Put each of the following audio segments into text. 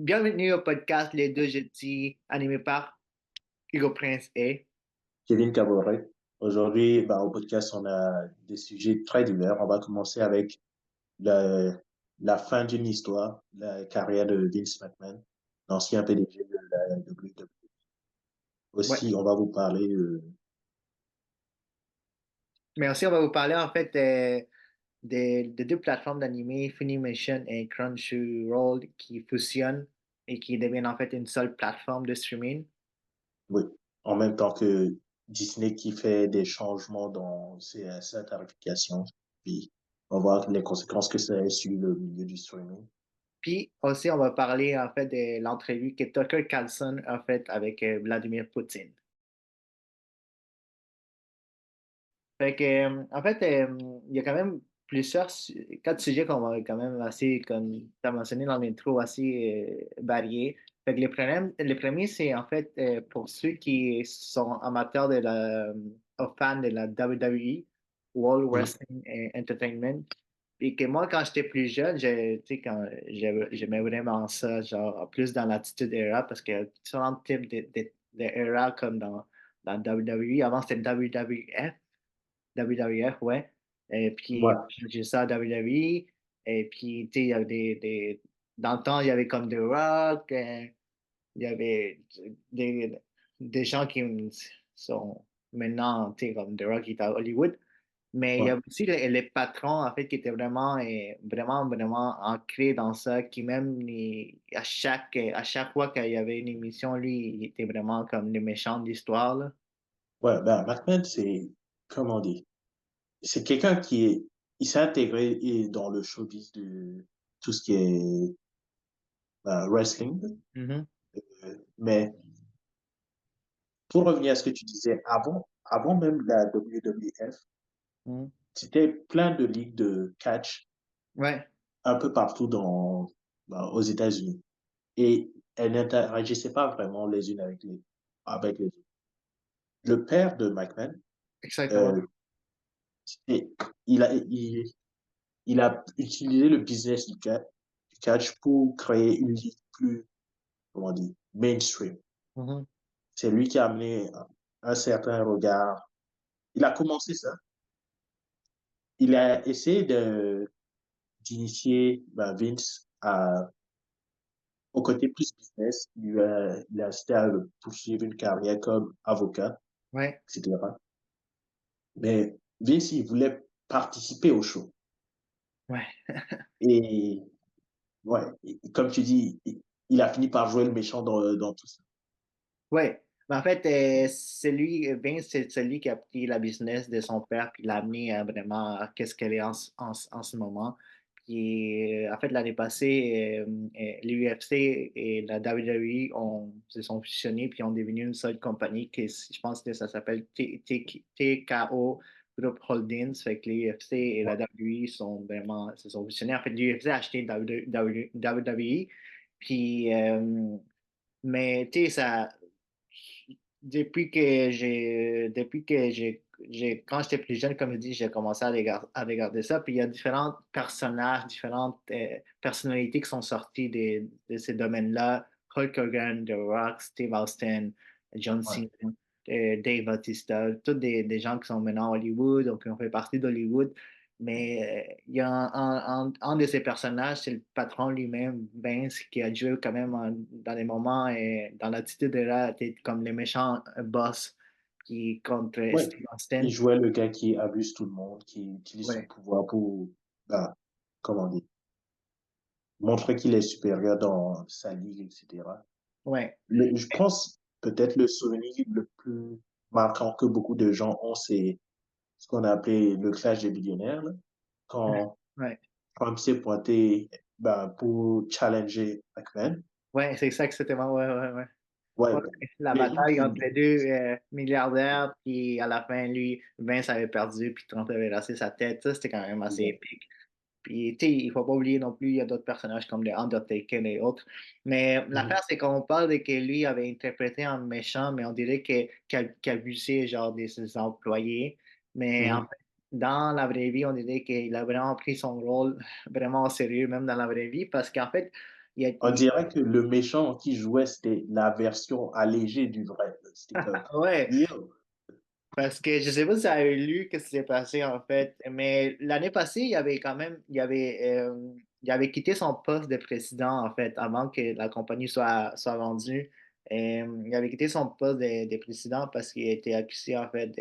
Bienvenue au podcast Les Deux Jeudis, animé par Hugo Prince et... Kevin Caboret. Aujourd'hui, au podcast, on a des sujets très divers. On va commencer avec la, la fin d'une histoire, la carrière de Vince McMahon, l'ancien PDG de la WWE. Ouais. Aussi, on va vous parler Mais aussi, on va vous parler en fait de deux plateformes d'animé, Funimation et Crunchyroll, qui fusionnent et qui deviennent en fait une seule plateforme de streaming. oui, en même temps que Disney qui fait des changements dans sa tarification. Puis, on va voir les conséquences que ça a sur le milieu du streaming. Puis aussi, on va parler en fait de l'entrevue que Tucker Carlson a faite avec Vladimir Poutine. Fait que, en fait, il y a quand même quatre sujets qu'on va quand même assez, comme tu as mentionné dans l'intro, assez variés. Fait que le premier, c'est en fait pour ceux qui sont amateurs fans de la WWE, World Mhm. Wrestling Entertainment. Et que moi, quand j'étais plus jeune, tu sais, quand j'aimais vraiment ça, genre, plus dans l'attitude era, parce qu'il y a différents types de era comme dans WWE. Avant, c'était WWF. WWF, ouais. Et puis, Ouais, j'ai ça à WWE. Et puis, tu sais, il y avait dans le temps, il y avait comme The Rock. Il y avait des, des gens qui sont maintenant, tu sais, comme The Rock qui est à Hollywood. Mais il y ouais. avait aussi les patrons, en fait, qui étaient vraiment ancrés dans ça, qui même, à chaque fois qu'il y avait une émission, lui, il était vraiment comme le méchant de l'histoire, là. Ouais, McMahon, c'est, comment dire, c'est quelqu'un il s'est intégré dans le showbiz de tout ce qui est wrestling. Mhm. Mais pour revenir à ce que tu disais, avant même la WWF, Mhm. c'était plein de ligues de catch Ouais, un peu partout aux États-Unis. Et elles n'interagissaient pas vraiment les unes avec les autres. Le père de McMahon, exactement. euh, et il a utilisé le business du catch pour créer une ligue plus, comment dire, mainstream. Mhm. C'est lui qui a amené un certain regard. Il a commencé ça. Il a essayé d'initier Vince au côté plus business. Il a incité à poursuivre une carrière comme avocat, Ouais, etc. Mais Vince, il voulait participer au show. ouais, Et ouais, comme tu dis, il a fini par jouer le méchant dans tout ça. ouais. Mais en fait, Vince, c'est celui qui a pris la business de son père puis l'a amené à vraiment à qu'est-ce qu'elle est en ce moment. Puis, en fait, l'année passée, l'UFC et la WWE se sont fusionnés puis ont devenu une seule compagnie je pense que ça s'appelle TKO Group Holdings. Fait que l'UFC et la Ouais, WWE se sont fusionnés. En fait, l'UFC a acheté WWE. Puis, mais tu sais, quand j'étais plus jeune, comme je dis, j'ai commencé à regarder ça. Puis il y a différents personnages, différentes personnalités qui sont sorties de ces domaines-là. Hulk Hogan, The Rock, Steve Austin, John ouais. Cena, Dave Bautista, tous des gens qui sont maintenant à Hollywood, donc qui ont fait partie d'Hollywood. Mais il y a un de ces personnages, c'est le patron lui-même, Vince, qui a joué quand même dans les moments et dans l'attitude de là, t'es comme le méchant boss qui contre Ouais. Steve Il Austin. jouait le gars qui abuse tout le monde, qui utilise son Ouais, pouvoir pour, comment dire, montrer qu'il est supérieur dans sa ligue, etc. ouais, Je pense peut-être le souvenir le plus marquant que beaucoup de gens ont, c'est ce qu'on a appelé le clash des billionnaires, là, quand ouais. Trump s'est pointé pour challenger McMahon. Ouais, c'est ça que c'était. Ouais, ouais, ouais. Ouais, Ouais, la les gens bataille entre qui... les deux milliardaires, puis à la fin, lui, Vince avait perdu, puis Trump avait laissé sa tête. Ça, c'était quand même assez épique. Puis, tu sais, il faut pas oublier non plus, il y a d'autres personnages comme The Undertaker et autres. Mais Mhm, l'affaire, c'est qu'on parle de que lui avait interprété un méchant, mais on dirait qu'il abusait, genre, de ses employés. Mais en mhm. fait, dans la vraie vie, on dirait qu'il a vraiment pris son rôle vraiment au sérieux, même dans la vraie vie, parce qu'en fait, Il, a- On il- dirait que le méchant qui jouait, c'était la version allégée du vrai. C'était comme, ouais, yo. parce que je sais pas si tu as lu ce qui s'est passé en fait, mais l'année passée, il avait quand même, il avait quitté son poste de président en fait, avant que la compagnie soit vendue. Il avait quitté son poste de président parce qu'il a été accusé en fait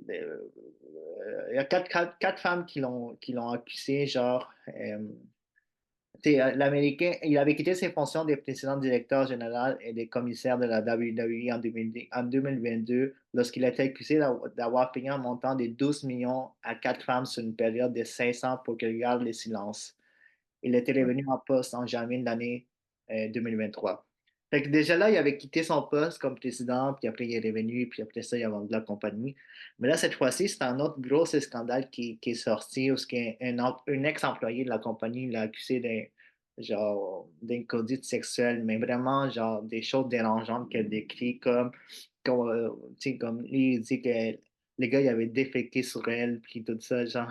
il y a quatre femmes qui l'ont accusé, genre, tu sais, l'Américain, il avait quitté ses fonctions de président directeur général et des commissaires de la WWE en 2022 lorsqu'il a été accusé d'avoir payé un montant de 12 millions à quatre femmes sur une période de 500 pour qu'elles gardent le silence. Il était revenu en poste en janvier de l'année 2023. Fait que déjà là, il avait quitté son poste comme président, puis après il est revenu, puis après ça, il a vendu la compagnie. Mais là, cette fois-ci, c'est un autre gros scandale qui est sorti, où un ex-employé de la compagnie l'a accusé d'une conduite sexuelle, mais vraiment, genre, des choses dérangeantes qu'elle décrit tu sais, comme lui, il dit que les gars, il avait déféqué sur elle, puis tout ça, genre.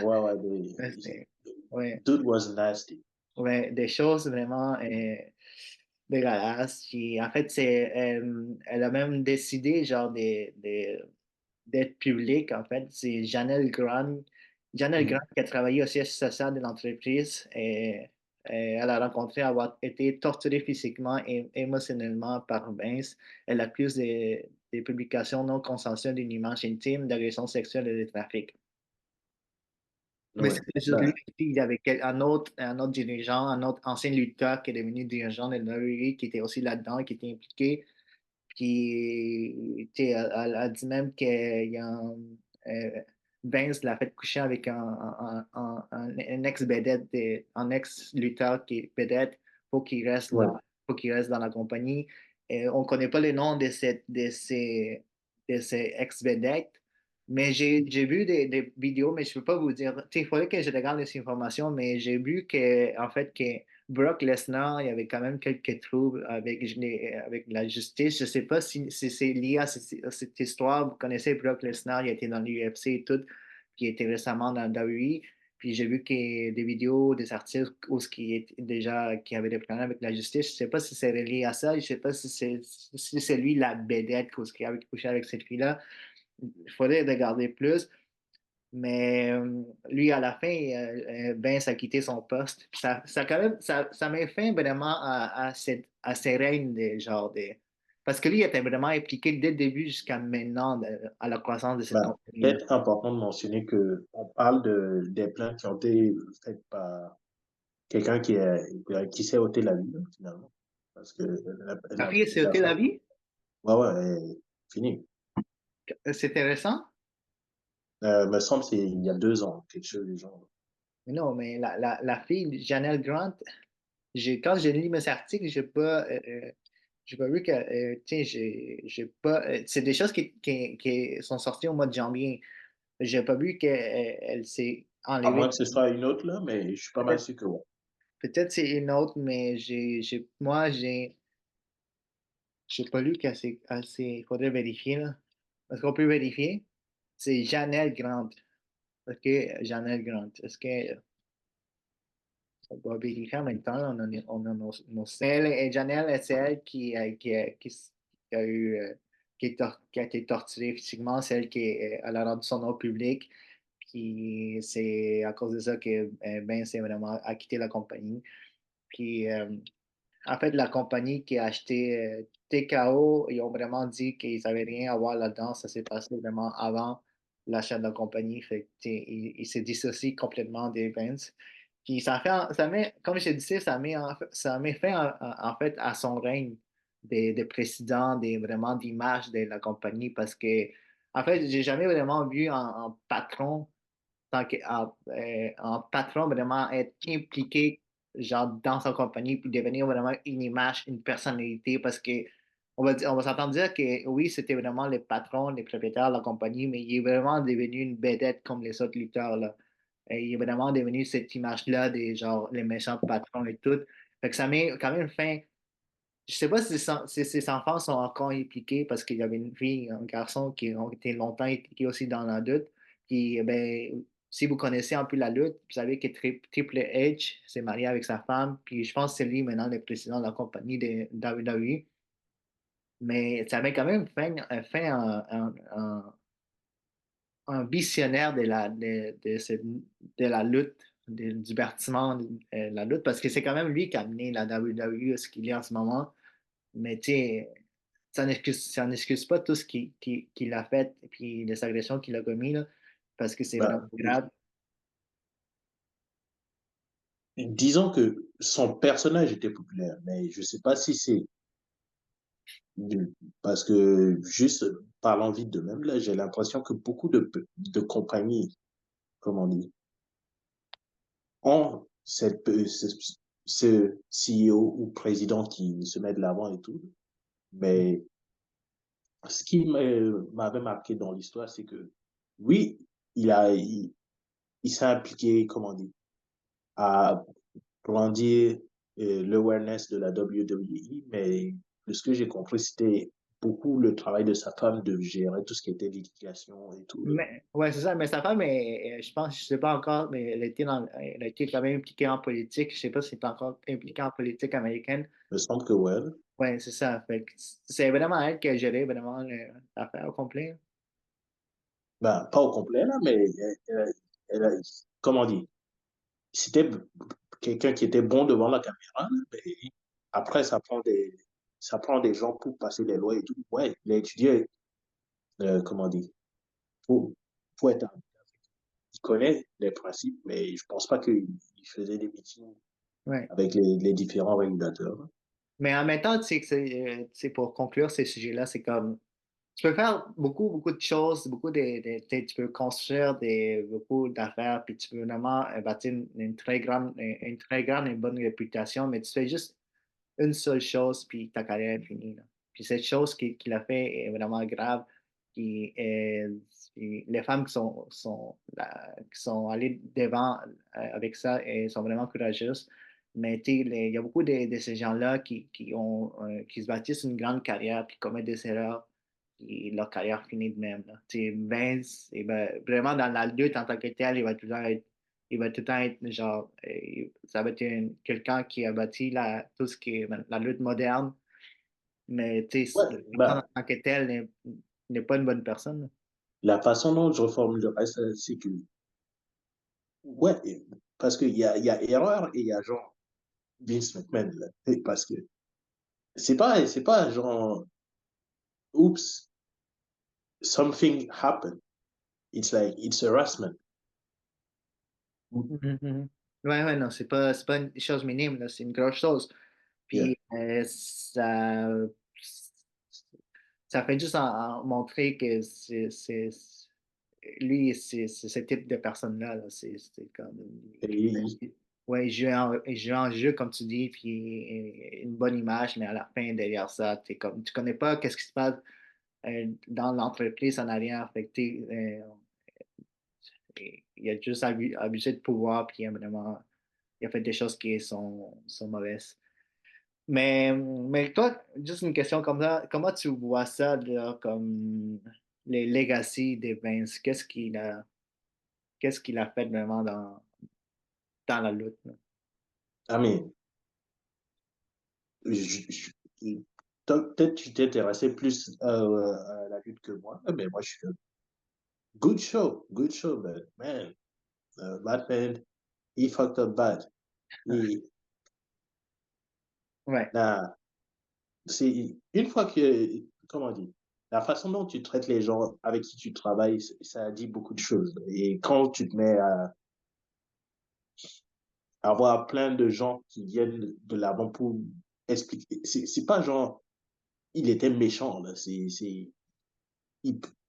Ouais, ouais, Ouais, ouais. dude was nasty. Ouais, des choses vraiment dégueulasses. Puis, en fait, elle a même décidé, genre, d'être publique, en fait. C'est Janelle Grant. Janelle Grant Mhm. qui a travaillé au siège social de l'entreprise et elle a rencontré avoir été torturée physiquement et émotionnellement par Vince. Elle accuse des publications non consensuelles d'une image intime, d'agression sexuelle et de trafic. Mais Ouais. c'était juste lui. Ben, Il y avait un autre dirigeant, un autre ancien lutteur qui est devenu dirigeant de WWE qui était aussi là-dedans, qui était impliqué. Puis, tu sais, elle a dit même qu'il y a Vince l'a fait coucher avec un ex-vedette, un ex-lutteur qui est vedette pour qu'il reste là, ouais. pour qu'il reste dans la compagnie. Et on ne connaît pas les noms de ces ex-vedettes, mais j'ai vu des vidéos, mais je ne peux pas vous dire. Tu sais, il faudrait que je regarde les informations, mais j'ai vu en fait, que Brock Lesnar, il y avait quand même quelques troubles avec la justice. Je ne sais pas si c'est lié à cette histoire. Vous connaissez Brock Lesnar, il a été dans l'UFC et tout, qui était récemment dans la WWE. Puis j'ai vu des vidéos, des articles où qui avait des problèmes avec la justice. Je ne sais pas si c'est lié à ça. Je ne sais pas si c'est lui la bédette qui avait couché avec cette fille-là. Il faudrait regarder plus. Mais lui, à la fin, Vince a quitté son poste. Quand même, ça met fin vraiment à ces règnes parce que lui il était vraiment impliqué dès le début jusqu'à maintenant à la croissance de cette Ben, compagnie-là. peut-être important de mentionner que on parle des plaintes qui ont été faites par quelqu'un qui s'est ôté la vie, finalement. Parce que Ta fille s'est la ôté la femme, vie? ouais, ouais, fini. C'était récent? Me semble que c'est il y a 2 ans, quelque chose du genre. Mais non, mais la fille, Janelle Grant, quand j'ai lu mes articles, j'ai pas vu que, tu sais, j'ai pas, c'est des choses qui sont sorties au mois de janvier. J'ai pas vu qu'elle elle s'est À moins enlevée. que ce soit une autre, là, mais je suis pas mal Peut-être sûr que ouais. peut-être c'est une autre, mais moi, j'ai pas lu il faudrait vérifier, là. Est-ce qu'on peut vérifier? C'est Janelle Grant. OK, Janelle Grant. Est-ce que on va vérifier en même temps? On a Janelle, c'est elle qui a eu, qui a été torturée physiquement, celle elle a rendu son nom public. Puis c'est à cause de ça que Ben s'est vraiment a quitté la compagnie. Puis en fait, la compagnie qui a acheté TKO, ils ont vraiment dit qu'ils n'avaient rien à voir là-dedans. Ça s'est passé vraiment avant l'achat de la compagnie. Fait que, il s'est dissocié complètement des Vince. Puis comme je te disais, ça met fin en fait à son règne de président, vraiment d'image de la compagnie parce que en fait, j'ai jamais vraiment vu un patron en patron vraiment être impliqué genre dans sa compagnie puis devenir vraiment une image, une personnalité parce que on va s'entendre dire que oui, c'était vraiment le patron, les propriétaires de la compagnie, mais il est vraiment devenu une vedette comme les autres lutteurs là. Et il est vraiment devenu cette image-là des genre les méchants patrons et tout. Fait que ça met quand même fin. Je sais pas si ses enfants sont encore impliqués parce qu'il y avait une fille, un garçon qui ont été longtemps impliqués aussi dans la lutte. Puis, ben, si vous connaissez un peu la lutte, vous savez que Triple H s'est marié avec sa femme, puis je pense que c'est lui maintenant le président de la compagnie de WWE. Mais ça avait quand même fait un visionnaire de la lutte, du bâtiment de la lutte, parce que c'est quand même lui qui a amené la WWE à ce qu'il est en ce moment. Mais tu sais, ça n'excuse pas tout ce qu'il a fait et puis les agressions qu'il a commis, là, parce que c'est vraiment Bah, grave. disons que son personnage était populaire, mais je sais pas si c'est parce que juste parlant vite de même, là, j'ai l'impression que beaucoup de compagnies, comme on dit, ont ce CEO ou président qui se met de l'avant et tout. Mais ce qui m'avait marqué dans l'histoire, c'est que oui, il s'est impliqué, comment on dit, à grandir l'awareness de la WWE, mais de ce que j'ai compris, c'était beaucoup le travail de sa femme de gérer tout ce qui était litigation et tout. Mais, ouais, c'est ça. Mais sa femme, je pense, je sais pas encore, mais elle a été quand même impliquée en politique. Je sais pas si elle est encore impliquée en politique américaine. Il me semble que ouais. Ouais, c'est ça. Fait que c'est vraiment elle qui a géré vraiment l'affaire au complet. Ben, pas au complet, là, mais comment on dit, c'était quelqu'un qui était bon devant la caméra, là, mais après, ça prend des gens pour passer les lois et tout. Ouais, il a étudié, comment on dit, faut, faut être, il connaît les principes, mais je pense pas qu'il faisait des meetings Ouais. avec les différents régulateurs. Mais en même temps, tu sais, tu sais, pour conclure ces sujets-là, c'est comme tu peux faire beaucoup de choses, tu sais, tu peux construire beaucoup d'affaires, puis tu peux vraiment bâtir une très grande et bonne réputation, mais tu fais juste une seule chose, puis ta carrière est finie, là. Puis cette chose qu'il a fait est vraiment grave. Puis, puis les femmes qui sont allées devant avec ça et sont vraiment courageuses. Mais tu sais, il y a beaucoup de ces gens-là qui se bâtissent une grande carrière, puis commettent des erreurs, et leur carrière finit de même, là. Tu sais, Vince, eh ben, vraiment dans la lutte en tant que tel, il va tout le temps être genre, ça va être quelqu'un qui a bâti tout ce qui est la lutte moderne, mais tu sais, Ouais, la personne bah, en tant que telle n'est pas une bonne personne. la façon dont je reformule le reste, c'est que, ouais, parce il y a erreur et il y a genre Vince McMahon, là. Parce que c'est pas genre, oups, something happened. It's like, it's harassment. Mhm, mhm. Ouais, ouais, non, c'est pas une chose minime, là, c'est une grosse chose. Yeah. Puis ça fait juste en montrer que lui, c'est ce type de personne-là, là. C'est comme. Et, Ouais, il joue en jeu, comme tu dis, puis une bonne image, mais à la fin, derrière ça, tu connais pas qu'est-ce qui se passe dans l'entreprise en arrière. Fait que, il a juste abusé de pouvoir, puis il a fait des choses qui sont mauvaises. Mais toi, juste une question comme ça, comment tu vois ça, là, comme les legacy des Vince? Qu'est-ce qu'il a fait vraiment dans la lutte, là? I mean, je- je- peut-être tu t'es intéressé plus à la lutte que moi, mais moi je suis comme, good show, but man, Batman, he fucked up bad. Il, Ouais. nah, c'est une fois que, comment dire, la façon dont tu traites les gens avec qui tu travailles, ça dit beaucoup de choses. Et quand tu te mets à avoir plein de gens qui viennent de l'avant pour expliquer, c'est pas genre, il était méchant, là, il,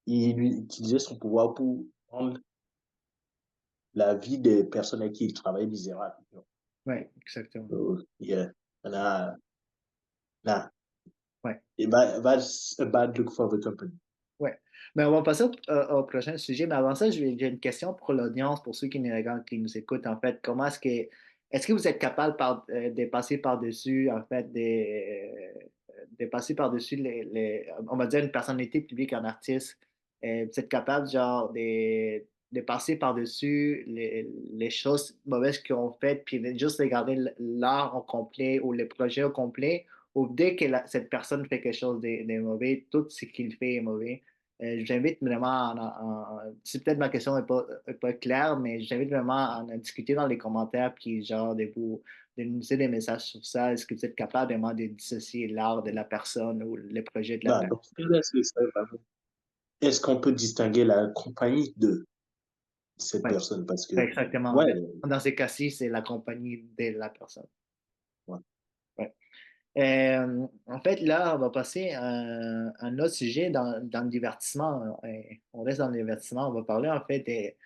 il utilisait son pouvoir pour rendre la vie des personnes avec qui il travaille misérable. Ouais, exactement. So, yeah, nah, nah, Ouais. that's a bad look for the company. Ouais. Mais on va passer au prochain sujet. Mais avant ça, j'ai une question pour l'audience, pour ceux qui nous écoutent, en fait. Est-ce que vous êtes capable de passer par-dessus, en fait, de passer par-dessus on va dire une personnalité publique, un artiste, vous êtes capable, genre, de passer par-dessus les choses mauvaises qu'ils ont faites, puis de juste regarder l'art au complet ou le projet au complet, ou dès que cette personne fait quelque chose de mauvais, tout ce qu'il fait est mauvais. J'invite vraiment, si peut-être ma question n'est pas claire, mais j'invite vraiment à en discuter dans les commentaires, puis genre de nous laisser des messages sur ça. Est-ce que vous êtes capable vraiment de dissocier l'art de la personne ou le projet de la Bah, personne? dans ce cas-là, c'est ça, vraiment. Est-ce qu'on peut distinguer la compagnie de cette Oui, personne? Parce que, exactement. ouais, Dans ces cas-ci, c'est la compagnie de la personne. ouais. Ouais. En fait, là, on va passer à un autre sujet dans le divertissement. On reste dans le divertissement. On va parler en fait des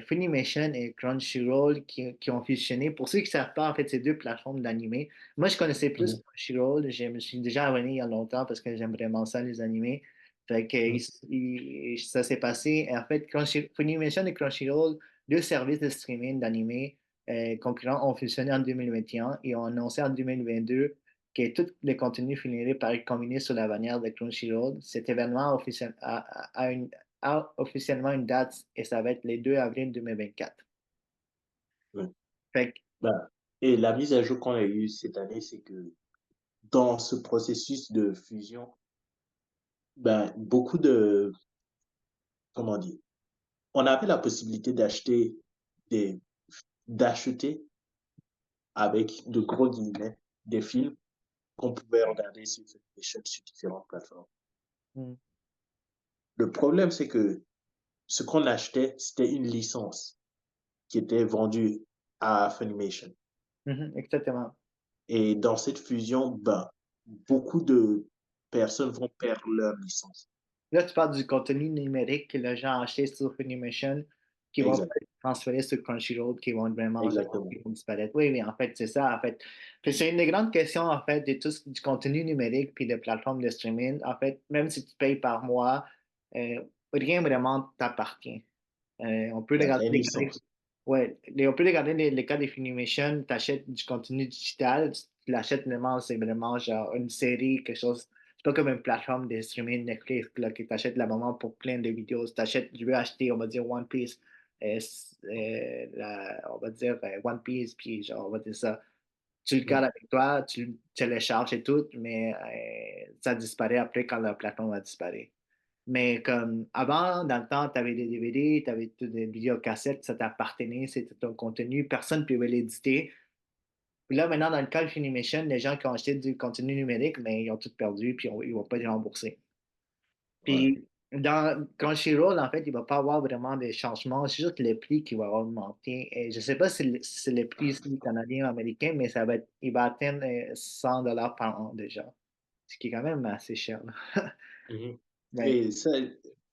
Funimation et Crunchyroll qui ont fusionné. Pour ceux qui ne savent pas, en fait, c'est deux plateformes d'animés. Moi, je connaissais plus Mhm, Crunchyroll. Je me suis déjà abonné il y a longtemps parce que j'aime vraiment ça, les animés. Fait que, mhm, ça s'est passé. En fait, Funimation et Crunchyroll, deux services de streaming d'animés concurrents, ont fusionné en 2021 et ont annoncé en 2022 que tous les contenus finiraient par être combinés sous la bannière de Crunchyroll. Cet événement a officiellement une date et ça va être le 2 avril 2024. ouais. Fait que, Bah, et la mise à jour qu'on a eue cette année, c'est que dans ce processus de fusion, ben, beaucoup de, comment dire, on avait la possibilité des, d'acheter avec de gros guillemets des films qu'on pouvait regarder sur Funimation sur différentes plateformes. hmm, Le problème, c'est que ce qu'on achetait, c'était une licence qui était vendue à Funimation. exactement. Et dans cette fusion, ben, beaucoup de personnes vont perdre leur licence. Là, tu parles du contenu numérique que les gens achètent sur Funimation, qui vont Exact, être transférés sur Crunchyroll, qui vont vraiment, genre, exactement. qui vont disparaître. Oui, mais en fait, c'est ça, en fait. Puis c'est une des grandes questions, en fait, de tout du contenu numérique puis des plateformes de streaming. En fait, même si tu payes par mois, rien vraiment t'appartient. On peut Ben, regarder t'as une les cas licence. ouais, on peut regarder les cas de Funimation, tu achètes du contenu digital, tu l'achètes vraiment, c'est vraiment genre une série, quelque chose. C'est pas comme une plateforme de streaming Netflix là, que tu achètes là-bas pour plein de vidéos. Je veux acheter, on va dire, One Piece, on va dire One Piece, puis genre, on va dire ça. Tu le gardes Mhm. avec toi, tu le télécharges et tout, mais ça disparaît après quand la plateforme a disparu. Mais comme avant, dans le temps, tu avais des DVD, tu avais des vidéocassettes, ça t'appartenait, c'était ton contenu, personne ne pouvait l'éditer. Puis là, maintenant, dans le cas de Funimation, les gens qui ont acheté du contenu numérique, mais ils ont tout perdu, puis ils ne vont pas les rembourser. Ouais. Puis dans Crunchyroll, en fait, il ne va pas avoir vraiment des changements, c'est juste le prix qui va augmenter. Et je ne sais pas si c'est le prix ici canadien ou américain, mais il va atteindre 100 dollars par an déjà, ce qui est quand même assez cher, là. Mhm. Ben, Et ça,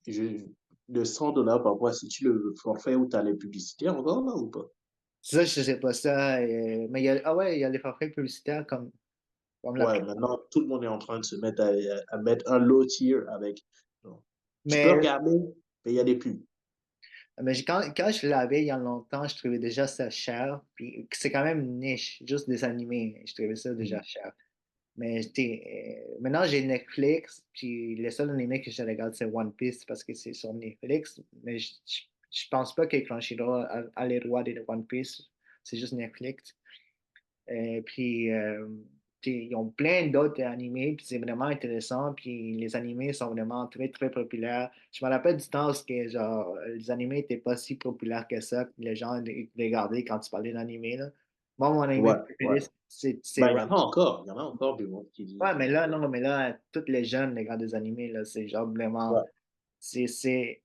je, de 100 dollars par mois, si tu le forfait où tu as les publicités encore là ou pas? ça, je sais pas ça. Mais ah ouais, il y a les forfaits publicitaires comme la Ouais, plupart. maintenant, tout le monde est en train de se mettre à mettre un low tier avec. Non. Tu peux Mais, regarder, mais il y a des pubs. quand je l'avais il y a longtemps, je trouvais déjà ça cher. Puis c'est quand même une niche, juste des animés. Je trouvais ça déjà Mhm. cher. Mais maintenant, j'ai Netflix. Puis le seul animé que je regarde, c'est One Piece parce que c'est sur Netflix. Mais je pense pas que Crunchyroll a les droits de One Piece. C'est juste Netflix. Puis, ils ont plein d'autres animés, puis c'est vraiment intéressant. Puis les animés sont vraiment très, très populaires. Je me rappelle du temps où genre, les animés n'étaient pas si populaires que ça, puis les gens les regardaient quand tu parlais d'animé, là. Moi, mon animé Ouais, ouais. préféré, c'est Ben, il y Ranma. en a encore. Il y en a encore du monde qui Ouais, disent. mais là, non, mais là, tous les jeunes regardent des animés, là. C'est genre vraiment. Ouais. C'est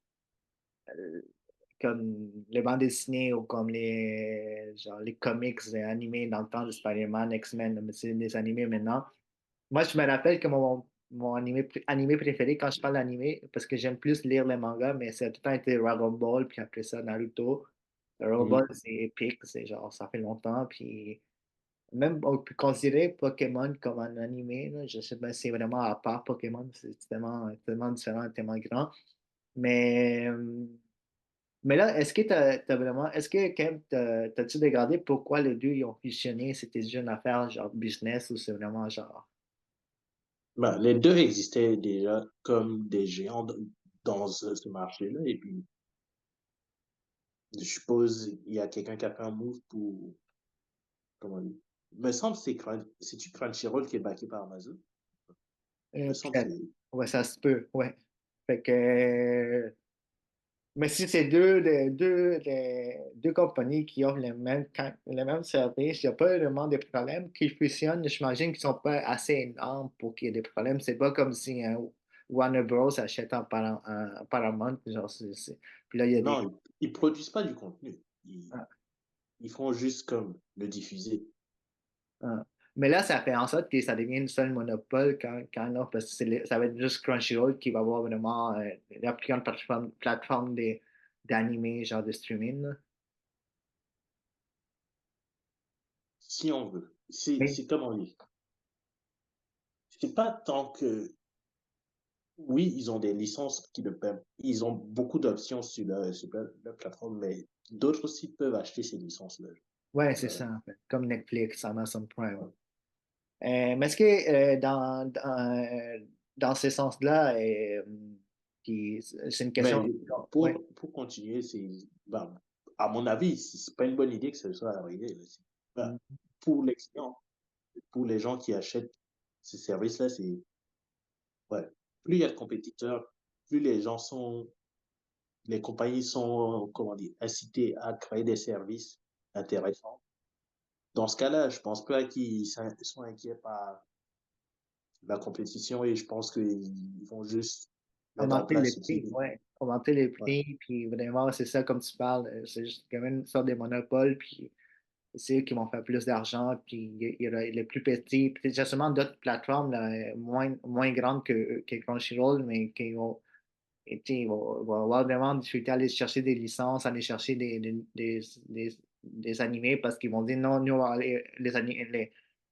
comme les bandes dessinées ou comme genre, les comics animés dans le temps de Spider-Man, X-Men, mais c'est des animés maintenant. Moi, je me rappelle que mon animé préféré, quand je parle d'animé, parce que j'aime plus lire les mangas, mais ça a tout le temps été Dragon Ball, puis après ça, Naruto. Dragon Ball, Mhm. c'est épique, c'est genre, ça fait longtemps, puis même, on peut considérer Pokémon comme un animé, là. Je sais pas, c'est vraiment à part Pokémon, c'est tellement, tellement différent, tellement grand. Mais, euh, mais là, est-ce que t'as vraiment, est-ce que quand même, t'as-tu regardé pourquoi les deux ils ont fusionné? C'était juste une affaire genre business ou c'est vraiment genre. Ben, les deux existaient déjà comme des géants dans ce marché-là. Et puis, Je suppose il y a quelqu'un qui a fait un move pour, comment dire, me semble que c'est-tu Crunchyroll qui est backé par Amazon? Me semble que Peut-être. c'est, Ouais, ça se peut, ouais. Fait que, mais si c'est deux compagnies qui offrent les mêmes services, il n'y a pas vraiment de problème. Qu'ils fusionnent, j'imagine qu'ils ne sont pas assez énormes pour qu'il y ait des problèmes. C'est pas comme si Warner Bros. Achète un Paramount. Genre, puis là, il y a des. non, ils produisent pas du contenu. Ah, Ils font juste comme le diffuser. ah. Mais là, ça fait en sorte que ça devient une seule monopole quand là, parce que ça va être juste Crunchyroll qui va avoir vraiment la plus grande plateforme d'animé, genre de streaming, là. Si on veut. Oui. C'est comme on dit. C'est pas tant que, oui, ils ont des licences qui le permettent. Ils ont beaucoup d'options sur leur plateforme, mais d'autres aussi peuvent acheter ces licences-là. Ouais, c'est Euh, ça, en fait. Comme Netflix, Amazon Prime. ouais. Mais est-ce que dans ce sens-là, c'est une question. Mais Ouais. pour continuer, ben, à mon avis, c'est pas une bonne idée que ce soit arrivé, là. Ben, Mm. pour les clients, pour les gens qui achètent ces services-là, ouais. Plus il y a de compétiteurs, plus les compagnies sont, comment dire, incitées à créer des services intéressants. Dans ce cas-là, je pense pas qu'ils sont inquiets par la compétition et je pense qu'ils vont juste mettre en Augmenter les place ce prix, qui, ouais. Augmenter les ouais, prix, puis vraiment, c'est ça, comme tu parles, c'est juste quand même une sorte de monopole, puis c'est eux qui vont faire plus d'argent, puis il y aura les plus petits, peut-être justement d'autres plateformes là, moins grandes que Crunchyroll, mais qui vont, et, tu sais, ils vont avoir vraiment difficulté à aller chercher des licences, aller chercher des animés, parce qu'ils vont dire non, nous, on va aller,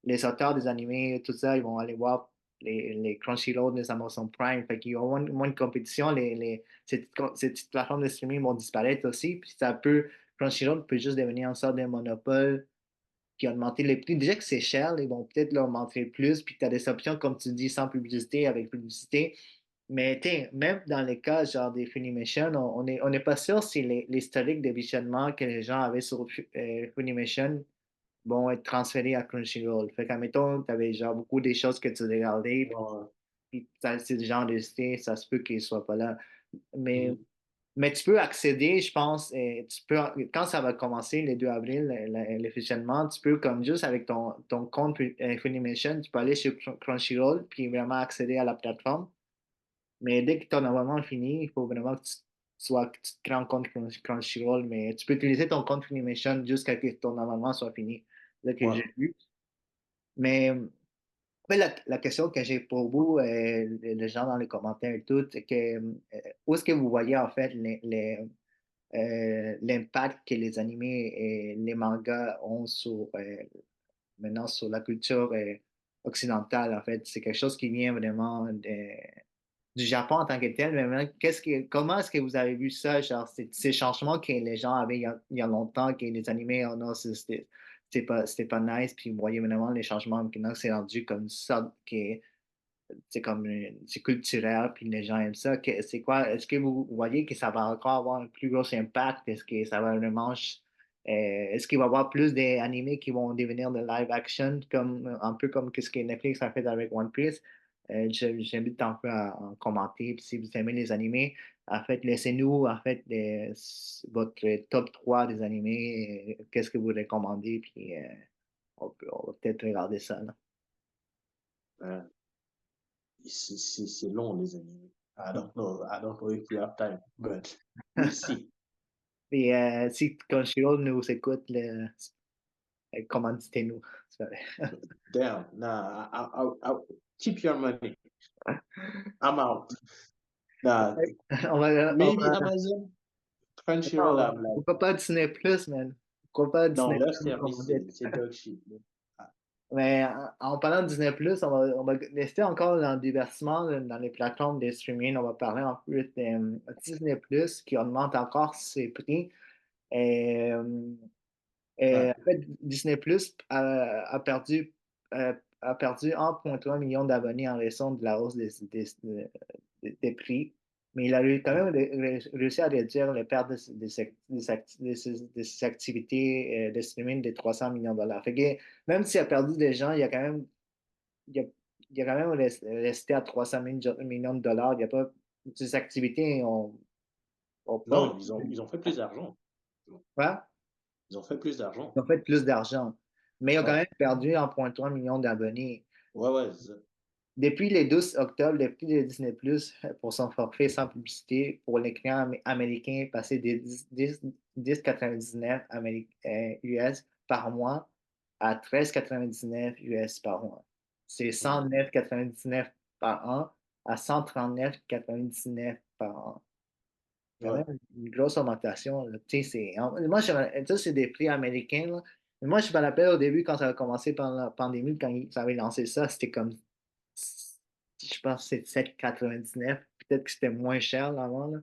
les auteurs des animés, tout ça, ils vont aller voir les Crunchyroll, les Amazon Prime, fait qu'ils ont moins de compétition, ces petites plateformes de streaming vont disparaître aussi, puis Crunchyroll peut juste devenir une sorte de monopole qui a augmenté les prix. Déjà que c'est cher, ils vont peut-être l'augmenter plus, puis tu as des options, comme tu dis, sans publicité, avec publicité. Mais même dans les cas genre des Funimation, on n'est pas sûr si l'historique de visionnement que les gens avaient sur Funimation vont être transférés à Crunchyroll. Fait qu'admettons, tu avais genre beaucoup des choses que tu regardais, ouais, puis c'est le genre de style, ça se peut qu'ils ne soient pas là. Mais mhm, mais tu peux accéder, je pense, quand ça va commencer le 2 avril, le fusionnement, tu peux, comme juste avec ton compte Funimation, tu peux aller sur Crunchyroll puis vraiment accéder à la plateforme. Mais dès que ton abonnement est fini, il faut vraiment que tu te crées un compte Crunchyroll. Mais tu peux utiliser ton compte Funimation jusqu'à ce que ton abonnement soit fini. C'est ce que ouais. j'ai vu. Mais en fait, la question que j'ai pour vous, les gens dans les commentaires et tout, c'est que où est-ce que vous voyez en fait l'impact que les animés et les mangas ont maintenant sur la culture occidentale, en fait. C'est quelque chose qui vient vraiment du Japon en tant que tel, mais maintenant, comment est-ce que vous avez vu ça, genre, ces changements que les gens avaient il y a longtemps, que les animés, oh non, c'était pas nice, puis vous voyez vraiment les changements, maintenant c'est rendu comme ça, c'est comme c'est culturel, puis les gens aiment ça. C'est quoi? Est-ce que vous voyez que ça va encore avoir un plus gros impact? Est-ce que ça va vraiment est-ce qu'il va y avoir plus d'animés qui vont devenir de live action, comme un peu comme ce que Netflix a fait avec One Piece? J'invite un peu à en commenter. Puis si vous aimez les animés, en fait, laissez-nous en fait votre top 3 des animés. Qu'est-ce que vous recommandez? Puis on va peut-être regarder ça, là. Euh, c'est long, les amis. I don't know. I don't know if we have time, but we'll see. Et si Crunchyroll nous écoute, commanditez-nous. C'est vrai. Damn. Nah, keep your money. I'm out. Nah, On maybe va, Amazon, Crunchyroll, non, I'm like, pourquoi pas Disney Plus, man? Pourquoi pas non, Disney leur Plus service, commandite? c'est dog shit. Ah, Mais en parlant de Disney Plus, on va rester encore dans le divertissement, dans les plateformes de streaming. On va parler en plus de Disney Plus qui augmente encore ses prix. Et, ouais, en fait, Disney Plus a perdu 1,3 million d'abonnés en raison de la hausse des prix. Mais il a quand Mm. même réussi à réduire les pertes de ses activités de streaming de 300 millions de dollars. Fait que même s'il a perdu des gens, il a, il a quand même resté à 300 millions de dollars. Il y a pas, ses activités ont pas. Non, ils ont fait plus d'argent. Ouais, Ils ont fait plus d'argent. ils ont fait plus d'argent. Mais ils ont quand Ouais, même perdu 1,3 million d'abonnés. ouais, ouais. C'est ça. Depuis le 12 octobre, le prix de Disney Plus pour son forfait sans publicité pour les clients américains est passé de 10,99 US par mois à 13,99 US par mois. C'est Mm. 109,99 par an à 139,99 par an. Quand Ouais. même une grosse augmentation, là. Tu sais, moi, ça, c'est des prix américains, là. Mais moi, je me rappelle au début, quand ça a commencé pendant la pandémie, quand ils avaient lancé ça, c'était comme, je pense que c'est 7,99. Peut-être que c'était moins cher là, avant, là.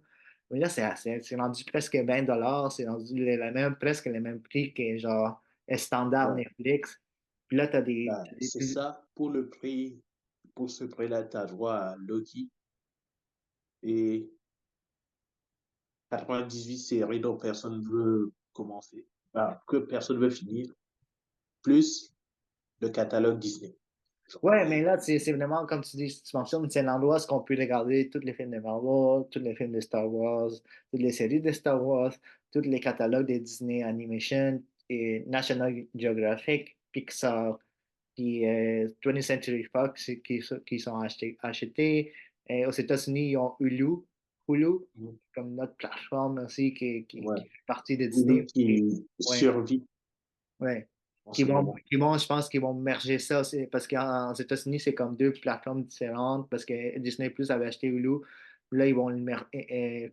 Mais là, c'est rendu presque 20 dollars. C'est rendu presque le même prix que genre standard Ouais. Netflix. Puis là, Ben, c'est ça. Pour le prix, pour ce prix-là, tu as droit à Loki et 98 séries dont personne ne veut commencer, ben, que personne ne veut finir, plus le catalogue Disney. Genre, Ouais, mais et, là, c'est vraiment, comme tu dis, tu mentionnes, c'est l'endroit où on peut regarder tous les films de Marvel, tous les films de Star Wars, toutes les séries de Star Wars, tous les catalogues de Disney Animation et National Geographic, Pixar, puis 20th Century Fox qui sont achetés. Et aux États-Unis, ils ont Hulu, comme notre plateforme aussi ouais, qui fait partie de Hulu Disney. qui Ouais. survit Ouais. en ce moment. Je pense qu'ils vont merger ça aussi, parce qu'aux États-Unis, c'est comme deux plateformes différentes, parce que Disney Plus avait acheté Hulu. Là, ils vont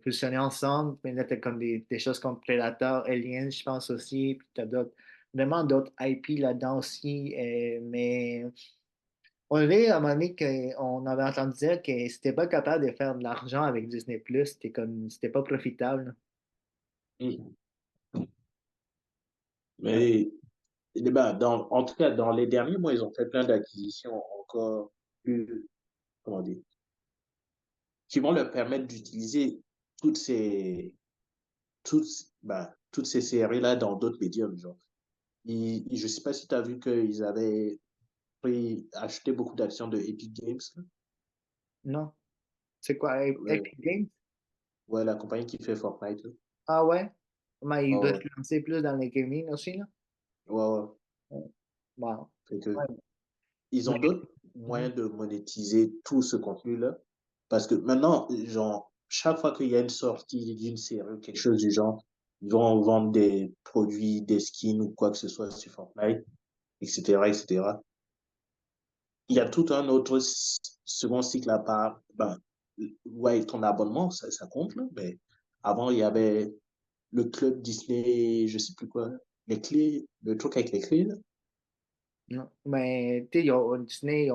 fusionner ensemble. Mais là, t'as comme des choses comme Predator, Aliens, je pense aussi. Puis t'as vraiment d'autres IP là-dedans aussi. Mais on avait à un moment donné qu'on avait entendu dire que c'était pas capable de faire de l'argent avec Disney Plus. C'était pas profitable. Mhm. Mais ben, en tout cas, dans les derniers mois, ils ont fait plein d'acquisitions encore plus, comment dire, qui vont leur permettre d'utiliser toutes ces, toutes, toutes ces séries-là dans d'autres médiums. Genre. Je ne sais pas si tu as vu qu'ils avaient acheté beaucoup d'actions de Epic Games. Là. Non. C'est quoi, Ouais, Epic Games? ouais, la compagnie qui fait Fortnite. Là. Ah ouais? Mais il Ouais, doit ouais, se lancer plus dans les gaming aussi, là. ouais, ouais. Ouais. Wow. Fait que, Ouais. ils ont Mais- d'autres moyens de monétiser tout ce contenu-là. Parce que maintenant, genre, chaque fois qu'il y a une sortie d'une série ou quelque chose du genre, ils vont vendre des produits, des skins ou quoi que ce soit sur Fortnite, etc., etc. Il y a tout un autre second cycle à part. Ben, ouais, ton abonnement, ça compte, là, mais avant, il y avait le club Disney, je sais plus quoi, les clés, le truc avec les clés, là. non. Mais, tu sais, Disney,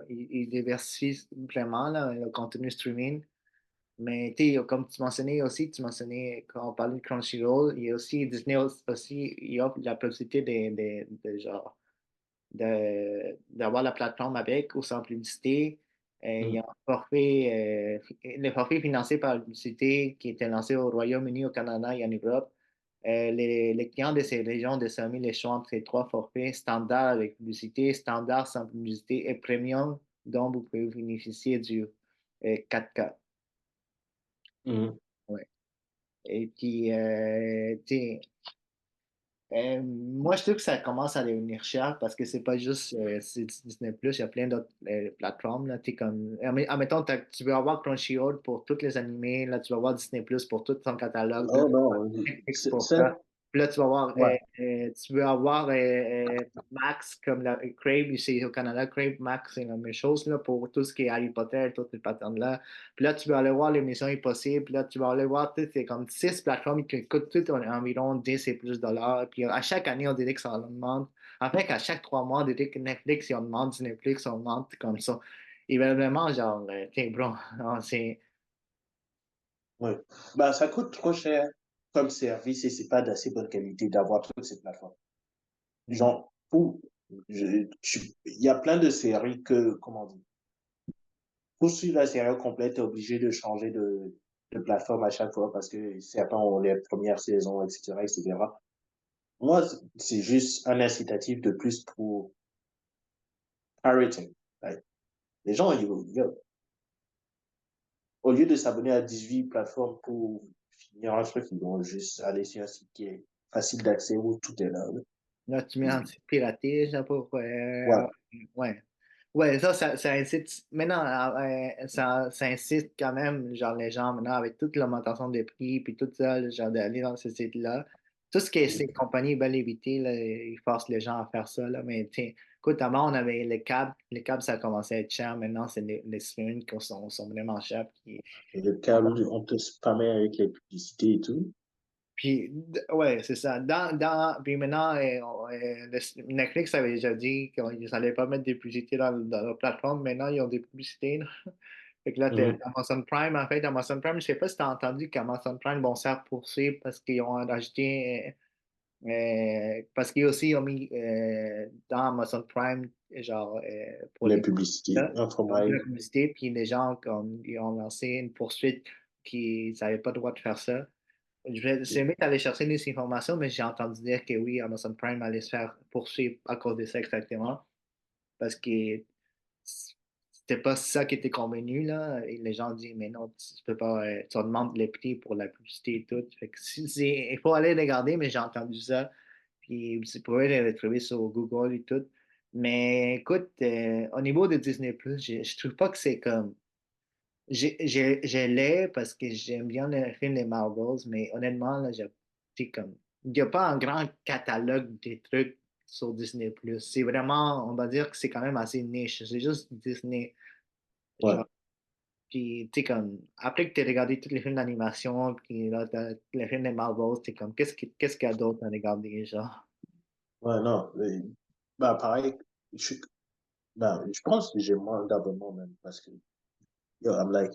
ils diversifient vraiment là, le contenu streaming. Mais, tu sais, comme tu mentionnais aussi, quand on parlait de Crunchyroll, il y a aussi, Disney aussi, il offre la possibilité genre, d'avoir la plateforme avec ou sans publicité. Il y a Mm. un forfait, le forfait financé par la publicité qui était lancé au Royaume-Uni, au Canada et en Europe. Les clients de ces régions déterminent les choix entre les trois forfaits, standard avec publicité, standard sans publicité et premium, dont vous pouvez bénéficier du 4K. Mm. Ouais. Et puis, tu sais, moi, je trouve que ça commence à devenir cher parce que c'est pas juste c'est Disney+, il y a plein d'autres plateformes. Là, t'es comme, admettons, tu veux avoir Crunchyroll pour tous les animés, là, tu vas avoir Disney+, pour tout ton catalogue, là, Non, non, Netflix pour ça, ça. Puis là, ouais. tu veux avoir Max comme Crave ici au Canada. Crave Max, c'est la même chose là, pour tout ce qui est Harry Potter, toutes ces patterns-là. Puis là, tu vas aller voir les Missions Impossibles. Puis là, tu vas aller voir, c'est comme six plateformes qui coûtent toutes environ 10 et plus dollars. Puis à chaque année, on dirait que ça augmente. En fait, à chaque 3 mois, on dirait que Netflix, il augmente, Netflix augmente comme ça. Ils veulent vraiment, genre, tiens, bro, non, c'est. Ouais. Bah, ça coûte trop cher comme service et c'est pas d'assez bonne qualité d'avoir toutes ces plateformes. Genre, il y a plein de séries que, comment dire, pour suivre la série complète, tu es obligé de changer de. de plateforme à chaque fois parce que certains ont les premières saisons, etc., etc. Moi, c'est juste un incitatif de plus pour pirating. Like, les gens, au lieu de s'abonner à 18 plateformes pour finir un truc, ils vont juste aller sur un site qui est facile d'accès où tout est là. Là, tu mets anti-pirater, genre pour. Ouais, Ouais. Ouais, ça incite. Maintenant, ça incite quand même, genre, les gens, maintenant, avec toute l'augmentation des prix, puis tout ça, genre, d'aller dans ces sites-là. Tout ce que ces compagnies veulent éviter, là, ils forcent les gens à faire ça, là. Mais, tiens, écoute, avant, on avait les câbles. Les câbles, ça commençait à être cher. Maintenant, c'est les streaming qui sont vraiment chers. et le cas où on te spammait avec les publicités et tout. Ouais, c'est ça. Puis maintenant, Netflix avait déjà dit qu'ils n'allaient pas mettre des publicités dans leur plateforme. Maintenant, ils ont des publicités, là. Fait que là, t'as Mhm. Amazon Prime. En fait, Amazon Prime, je sais pas si tu as entendu qu'Amazon Prime vont se faire poursuivre parce qu'ils ont rajouté. Parce qu'ils aussi ont mis dans Amazon Prime, genre, pour Les les publicités, là, un ils ont mis format. la publicité, puis les gens, comme, ils ont lancé une poursuite qui n'avaient pas le droit de faire ça. J'ai aimé aller chercher des informations, mais j'ai entendu dire que oui, Amazon Prime allait se faire poursuivre à cause de ça exactement. Parce que c'était pas ça qui était convenu, là. Et les gens disent, mais non, tu peux pas, tu demandes les prix pour la publicité et tout. Fait que il faut aller regarder, mais j'ai entendu ça. Puis vous pouvez les retrouver sur Google et tout. Mais écoute, au niveau de Disney+, je trouve pas que c'est comme je l'ai parce que j'aime bien les films des Marvels, mais honnêtement, là, c'est comme, il n'y a pas un grand catalogue des trucs sur Disney+. C'est vraiment, on va dire que c'est quand même assez niche. C'est juste Disney. Ouais. Genre, puis, tu sais, comme, après que tu as regardé tous les films d'animation, puis là, les films des Marvels, c'est comme, qu'est-ce qu'il y a d'autre à regarder, genre? Ouais, non. Bah, pareil, je, bah, je pense que j'ai moins d'abonnements même parce que, yo, I'm like,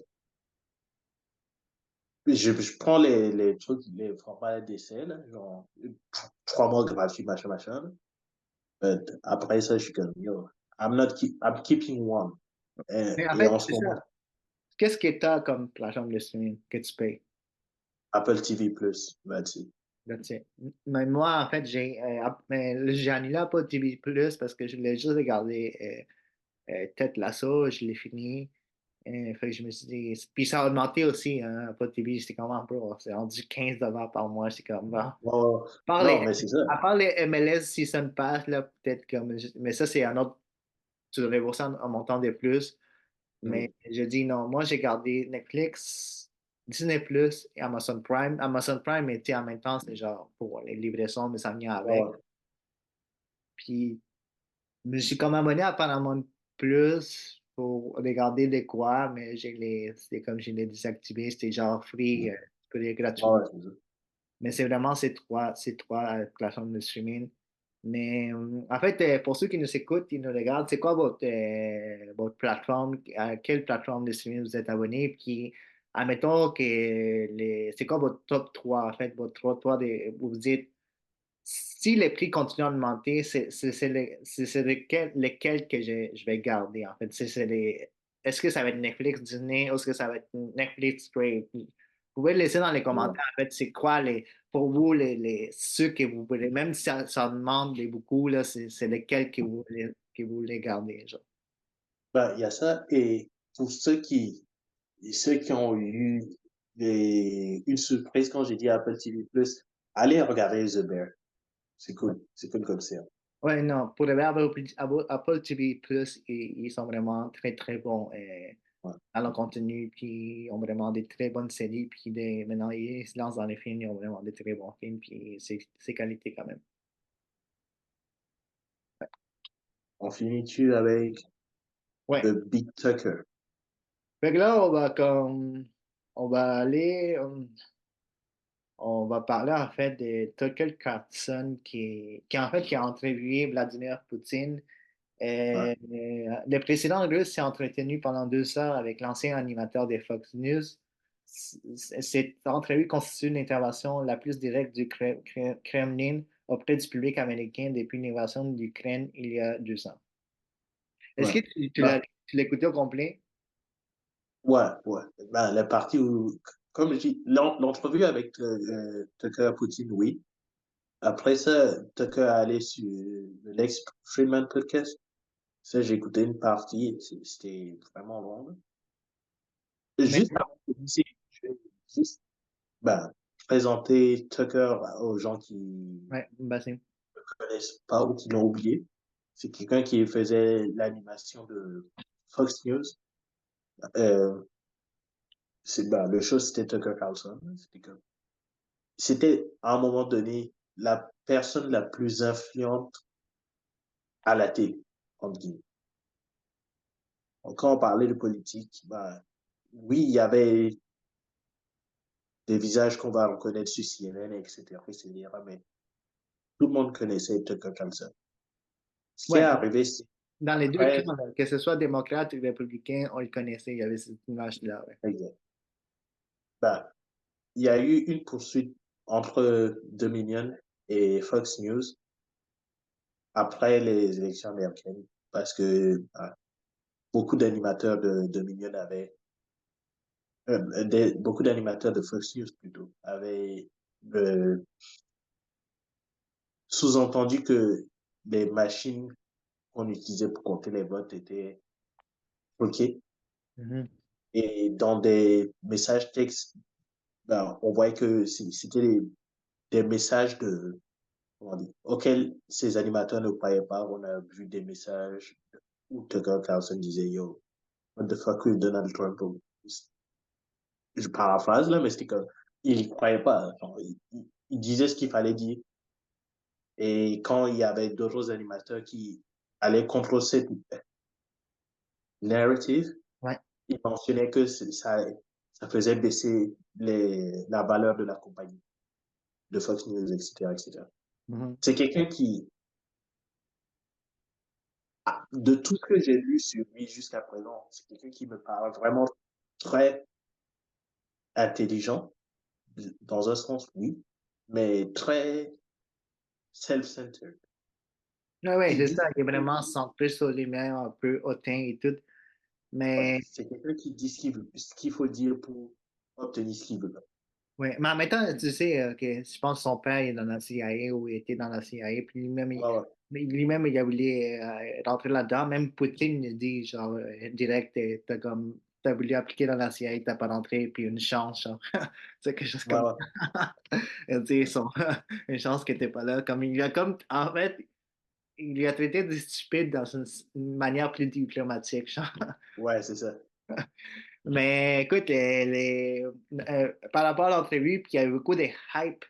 je prends les trucs, les formats d'essai, là, genre, 3 mois gratuits, machin, machin. But après ça, je suis comme, yo, I'm keeping one. Mais en Et fait, en ce c'est ça. moment, Qu'est-ce que tu as comme plateforme de streaming que tu payes? Apple TV Plus, that's it. That's it. Mais moi, en fait, j'ai annulé Apple TV Plus parce que je voulais juste regarder Ted Lasso, je l'ai fini. Fait que je me suis dit, puis ça a augmenté aussi, hein, Apple TV, c'était comment, bro? C'est rendu 15 $ par mois, c'est comme, bon. Oh, Part non, les- mais c'est ça. À part les MLS Season Pass, là, peut-être comme, mais ça, c'est un autre, tu devrais voir ça en montant de plus. Mais Mhm. je dis non, moi j'ai gardé Netflix, Disney Plus et Amazon Prime. Amazon Prime était en même temps, c'est genre pour les livraisons, mais ça vient avec. Ouais, Puis je me suis comme abonné à Paramount Plus pour regarder des quoi, mais c'est comme j'ai les désactivé, c'était genre free, tu peux les ouais, gratuitement. ouais, c'est ça. Mais c'est vraiment ces trois plateformes de streaming. Mais en fait, pour ceux qui nous écoutent, qui nous regardent, c'est quoi votre plateforme, à quelle plateforme de streaming vous êtes abonné? Puis, admettons que c'est quoi votre top 3 en fait, votre top 3 vous vous dites, si les prix continuent à augmenter, c'est lesquels que je vais garder, en fait. Est-ce que ça va être Netflix, Disney, ou est-ce que ça va être Netflix, Crave? Vous pouvez le laisser dans les Ouais. commentaires, en fait, c'est quoi pour vous, ceux que vous voulez, même si ça demande beaucoup, là, c'est lesquels que vous voulez garder, genre. Ben, il y a ça. Et pour ceux qui ont eu une surprise quand j'ai dit Apple TV Plus, allez regarder The Bear. C'est cool. C'est cool comme ça. Ouais, non, pour le vrai, Apple TV Plus, ils sont vraiment très, très bons Ouais. dans le contenu, puis ils ont vraiment des très bonnes séries, puis maintenant, ils se lancent dans les films, ils ont vraiment des très bons films, puis c'est qualité quand même. On finit-tu avec Ouais. The Big Tucker? Fait que là, on va aller, on va parler en fait de Tucker Carlson qui a interviewé Vladimir Poutine. Ouais. Le président russe s'est entretenu pendant 2 heures avec l'ancien animateur des Fox News. Cette entrevue constitue l'intervention la plus directe du Kremlin auprès du public américain depuis l'invasion de l'Ukraine il y a 2 ans. Est-ce Ouais. que tu Ben, l'as écouté au complet? ouais, ouais. Ben, la partie où, comme je dis, l'entrevue avec Tucker Poutine, oui. Après ça, Tucker est allé sur le Lex Friedman podcast. Ça, j'ai écouté une partie, c'était vraiment long, là. Mais, Juste avant de commencer, je vais juste ben, présenter Tucker aux gens qui ne ouais, Bassim. connaissent pas ou qui l'ont oublié. C'est quelqu'un qui faisait l'animation de Fox News. Euh, le show, c'était Tucker Carlson. C'était, à un moment donné, la personne la plus influente à la télé, entre guillemets. Quand on parlait de politique, ben, oui, il y avait des visages qu'on va reconnaître sur CNN, etc., etc., mais tout le monde connaissait Tucker Carlson. Ce qui est Ouais, arrivé, c'est dans les deux après, camps, là, que ce soit démocrate ou républicain, on le connaissait, il y avait cette image-là. Ouais. ben, il y a eu une poursuite entre Dominion et Fox News après les élections américaines parce que beaucoup d'animateurs de Dominion avaient, beaucoup d'animateurs de Fox News plutôt, avaient euh, sous-entendu que les machines qu'on utilisait pour compter les votes étaient bloquées. Mhm. Et dans des messages textes, ben, on voyait que c'était des messages comment dire, auxquels ces animateurs ne croyaient pas. On a vu des messages où Tucker Carlson disait, Yo, what the fuck with Donald Trump? Je paraphrase là, mais c'était comme, il n'y croyait pas. Enfin, il disait ce qu'il fallait dire. Et quand il y avait d'autres animateurs qui allaient contre cette narrative, Ouais. il mentionnait que ça faisait baisser la valeur de la compagnie, de Fox News, etc., etc. Mhm. C'est quelqu'un qui, de tout ce que j'ai lu sur lui jusqu'à présent, c'est quelqu'un qui me parle vraiment très intelligent, dans un sens, oui, mais très self-centered. Ouais, ouais, Il c'est dit ça, il est vraiment centré sur les lumière, un peu hautain et tout. Mais, c'est quelqu'un qui dit ce qu'il faut dire pour obtenir ce qu'il veut. ouais. Mais en même temps, tu sais, que je pense que son père est dans la CIA ou était dans la CIA, puis lui-même, Ouais, ouais, il a voulu rentrer là-dedans. Même Poutine il dit, genre, direct, t'as voulu appliquer dans la CIA, t'as pas rentré, puis une chance, genre. C'est quelque chose ouais, comme ouais. ça. Il dit, une chance que t'es pas là. Comme il a comme, en fait, il lui a traité de stupide dans une manière plus diplomatique, genre. Ouais, c'est ça. Mais écoute, par rapport à l'entrevue, puis il y a eu beaucoup de hype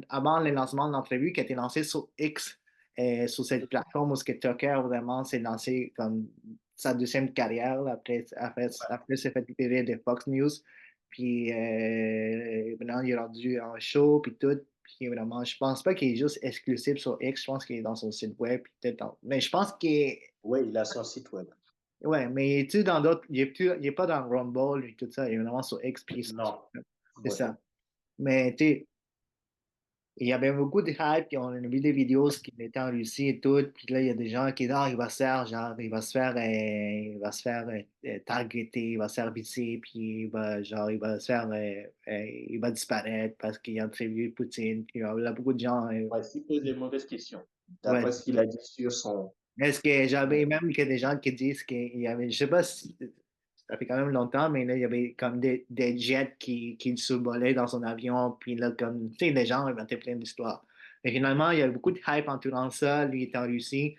avant le lancement de l'entrevue qui a été lancé sur X, sur cette plateforme où ce que Tucker vraiment s'est lancé comme sa deuxième carrière là, après s'est fait libérer de Fox News. Puis maintenant, il est rendu en show, puis tout. Puis vraiment, je pense pas qu'il est juste exclusif sur X, je pense qu'il est dans son site web, puis peut-être mais je pense qu'il est. Oui, il a son site web. Ouais, mais tu dans d'autres. Il est pas dans Rumble et tout ça. Il est vraiment sur X, puis Non. c'est Ouais. ça. Mais tu sais, il y avait beaucoup de hype, puis on a vu des vidéos qui étaient en Russie et tout. Puis là, il y a des gens qui disent, ah, il va se faire, genre, targeter, il va se faire visser, puis il va se faire, il va disparaître parce qu'il a entrevu Poutine. Puis là, beaucoup de gens, Ouais, s'il pose les mauvaises questions, ouais. d'après ce qu'il a dit sur son... Est-ce que j'avais son- même que des gens qui disent qu'il y avait, je sais pas si ça fait quand même longtemps, mais là, il y avait comme des jets qui le survolaient dans son avion, puis là, comme, tu sais, les gens inventaient plein d'histoires. Mais finalement, il y a eu beaucoup de hype entourant ça. Lui, il était en Russie.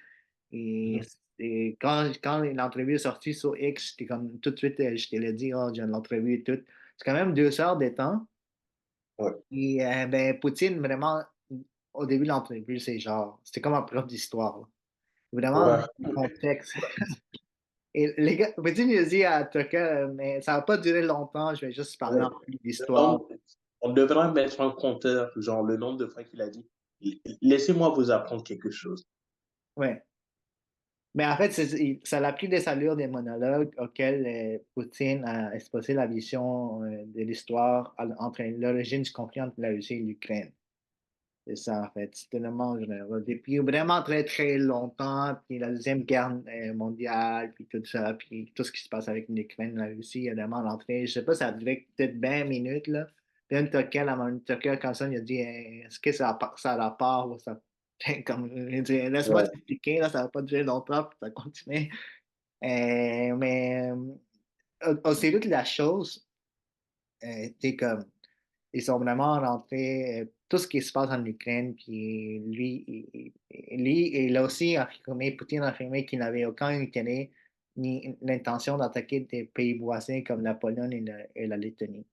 Et, Mhm. et quand l'entrevue est sortie sur X, j'étais comme, tout de suite, je te l'ai dit, oh, j'ai une entrevue et tout. C'est quand même 2 heures de temps. Ouais. Et, ben, Poutine, vraiment, au début de l'entrevue, c'était comme un prof d'histoire, là. Vraiment, Ouais. le contexte. Et les gars, peux-tu nous dire à Tucker, mais ça va pas durer longtemps, je vais juste parler Ouais. en plus Le d'histoire. nombre- on devrait mettre un compteur, genre le nombre de fois qu'il a dit, laissez-moi vous apprendre quelque chose. Ouais. Mais en fait, ça l'a pris des allures des monologues auxquels Poutine a exposé la vision de l'histoire entre l'origine du conflit entre la Russie et l'Ukraine. C'est ça, en fait. C'était vraiment généreux. Depuis vraiment très, très longtemps, puis la Deuxième Guerre mondiale, puis tout ça, puis tout ce qui se passe avec l'Ukraine, la Russie, il a vraiment rentré. Je sais pas, ça a duré peut-être 20 minutes, là. Puis un Tucker, Tucker Carlson, il a dit, est-ce que ça a rapport ou ça. Comme, il dit, laisse-moi Ouais, t'expliquer, là, ça va pas durer longtemps, puis ça continue. Mais aussi vite la chose, c'est comme ils sont vraiment rentrés, tout ce qui se passe en Ukraine, puis lui, il a aussi affirmé, Poutine a affirmé qu'il n'avait aucun intérêt ni l'intention d'attaquer des pays voisins comme la Pologne et la Lettonie.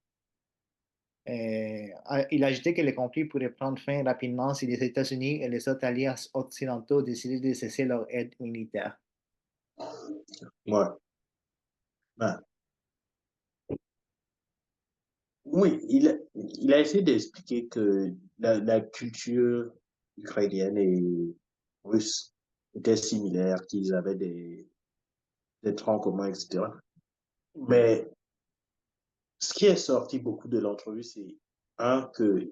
Il a ajouté que le conflit pourrait prendre fin rapidement si les États-Unis et les autres alliés occidentaux décidaient de cesser leur aide militaire. ouais. Ben, oui, il a essayé d'expliquer que la culture ukrainienne et russe était similaire, qu'ils avaient des traits en commun, etc. Mais ce qui est sorti beaucoup de l'entrevue, c'est que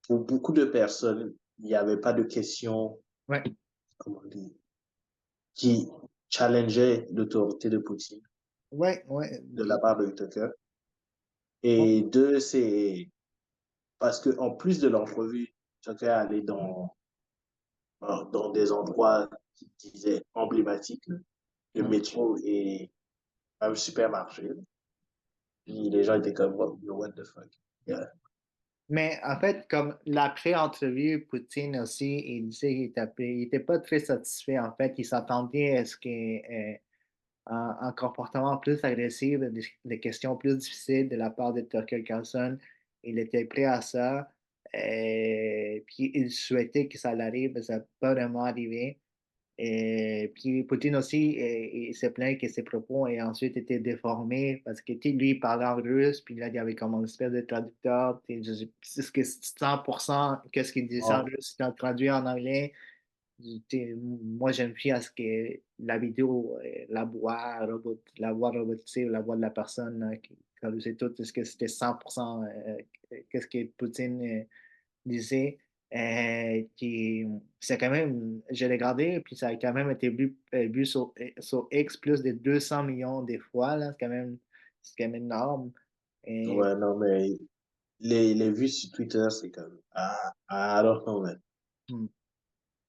pour beaucoup de personnes, il n'y avait pas de questions, Ouais, comment dire, qui challengeaient l'autorité de Poutine ouais, ouais. de la part de Tucker. Et deux, c'est parce que en plus de l'entrevue, Tucker allait dans des endroits qui disaient emblématiques, le métro et un supermarché. Puis les gens étaient comme, what the fuck? Yeah. Mais en fait, comme l'après-entrevue, Poutine aussi, il disait il était pas très satisfait. En fait, il s'attendait à ce qu'il un comportement plus agressif, des questions plus difficiles de la part de Tucker Carlson. Il était prêt à ça. Puis il souhaitait que ça arrive, mais ça n'a pas vraiment arrivé. Et puis Poutine aussi, il s'est plaint que ses propos aient ensuite été déformés parce que lui, il parlait en russe, puis là, il y avait comme une espèce de traducteur. C'est ce que 100% qu'est-ce qu'il disait en Oh, russe, c'était traduit en anglais. Moi, j'aime bien à ce que la vidéo, la voix robotisée, la voix de la personne qui traduisait tout, est-ce que c'était 100% qu'est-ce que Poutine disait. C'est quand même, j'ai regardé, puis ça a quand même été vu sur X plus de 200 millions de fois, là. C'est quand même énorme. Et, ouais, non, mais les vues sur Twitter, c'est comme, I don't know, man. hmm,